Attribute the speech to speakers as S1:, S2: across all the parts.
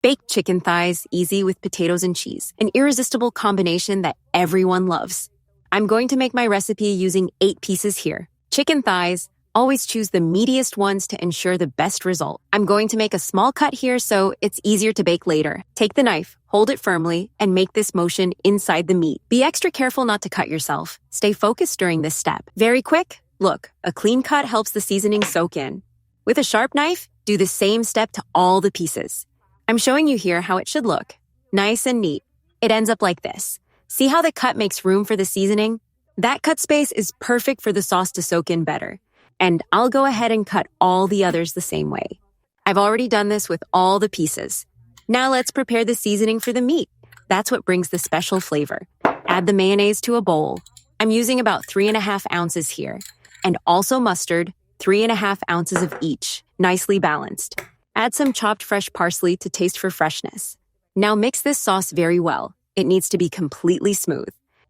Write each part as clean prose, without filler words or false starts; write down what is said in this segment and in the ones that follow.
S1: Baked chicken thighs, easy with potatoes and cheese, an irresistible combination that everyone loves. I'm going to make my recipe using 8 pieces here. Chicken thighs, always choose the meatiest ones to ensure the best result. I'm going to make a small cut here so it's easier to bake later. Take the knife, hold it firmly, and make this motion inside the meat. Be extra careful not to cut yourself. Stay focused during this step. Very quick. Look, a clean cut helps the seasoning soak in. With a sharp knife, do the same step to all the pieces. I'm showing you here how it should look. Nice and neat. It ends up like this. See how the cut makes room for the seasoning? That cut space is perfect for the sauce to soak in better. And I'll go ahead and cut all the others the same way. I've already done this with all the pieces. Now let's prepare the seasoning for the meat. That's what brings the special flavor. Add the mayonnaise to a bowl. I'm using about 3.5 ounces here. And also mustard, 3.5 ounces of each, nicely balanced. Add some chopped fresh parsley to taste for freshness. Now mix this sauce very well. It needs to be completely smooth.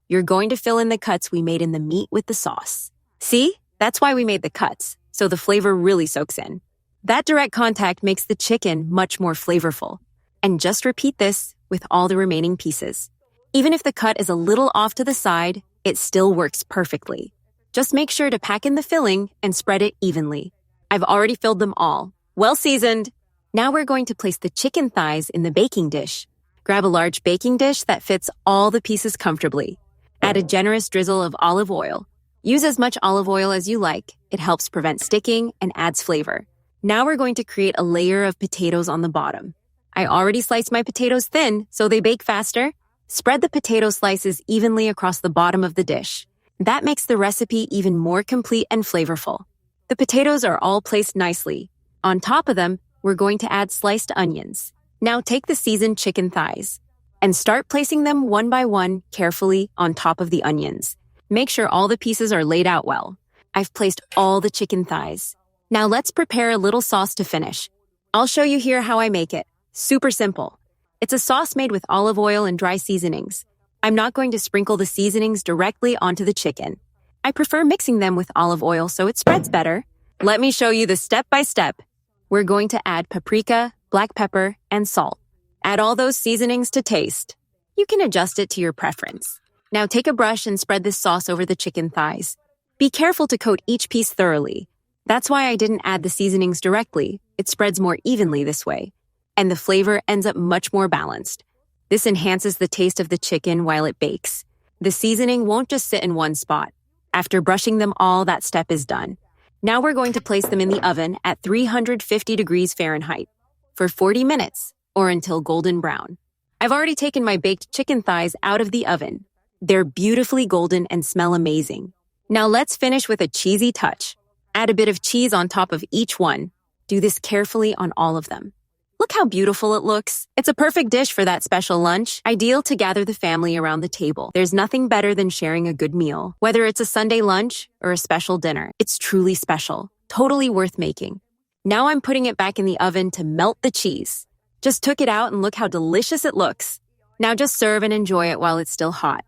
S1: You're going to fill in the cuts we made in the meat with the sauce. See? That's why we made the cuts, so the flavor really soaks in. That direct contact makes the chicken much more flavorful. And just repeat this with all the remaining pieces. Even if the cut is a little off to the side, it still works perfectly. Just make sure to pack in the filling and spread it evenly. I've already filled them all. Well seasoned. Now we're going to place the chicken thighs in the baking dish. Grab a large baking dish that fits all the pieces comfortably. Add a generous drizzle of olive oil. Use as much olive oil as you like. It helps prevent sticking and adds flavor. Now we're going to create a layer of potatoes on the bottom. I already sliced my potatoes thin, so they bake faster. Spread the potato slices evenly across the bottom of the dish. That makes the recipe even more complete and flavorful. The potatoes are all placed nicely. On top of them, we're going to add sliced onions. Now take the seasoned chicken thighs and start placing them one by one carefully on top of the onions. Make sure all the pieces are laid out well. I've placed all the chicken thighs. Now let's prepare a little sauce to finish. I'll show you here how I make it. Super simple. It's a sauce made with olive oil and dry seasonings. I'm not going to sprinkle the seasonings directly onto the chicken. I prefer mixing them with olive oil so it spreads better. Let me show you the step-by-step. We're going to add paprika, black pepper, and salt. Add all those seasonings to taste. You can adjust it to your preference. Now take a brush and spread this sauce over the chicken thighs. Be careful to coat each piece thoroughly. That's why I didn't add the seasonings directly. It spreads more evenly this way. And the flavor ends up much more balanced. This enhances the taste of the chicken while it bakes. The seasoning won't just sit in one spot. After brushing them all, that step is done. Now we're going to place them in the oven at 350 degrees Fahrenheit for 40 minutes or until golden brown. I've already taken my baked chicken thighs out of the oven. They're beautifully golden and smell amazing. Now let's finish with a cheesy touch. Add a bit of cheese on top of each one. Do this carefully on all of them. Look how beautiful it looks. It's a perfect dish for that special lunch, ideal to gather the family around the table. There's nothing better than sharing a good meal. Whether it's a Sunday lunch or a special dinner, it's truly special, totally worth making. Now I'm putting it back in the oven to melt the cheese. Just took it out and look how delicious it looks. Now just serve and enjoy it while it's still hot.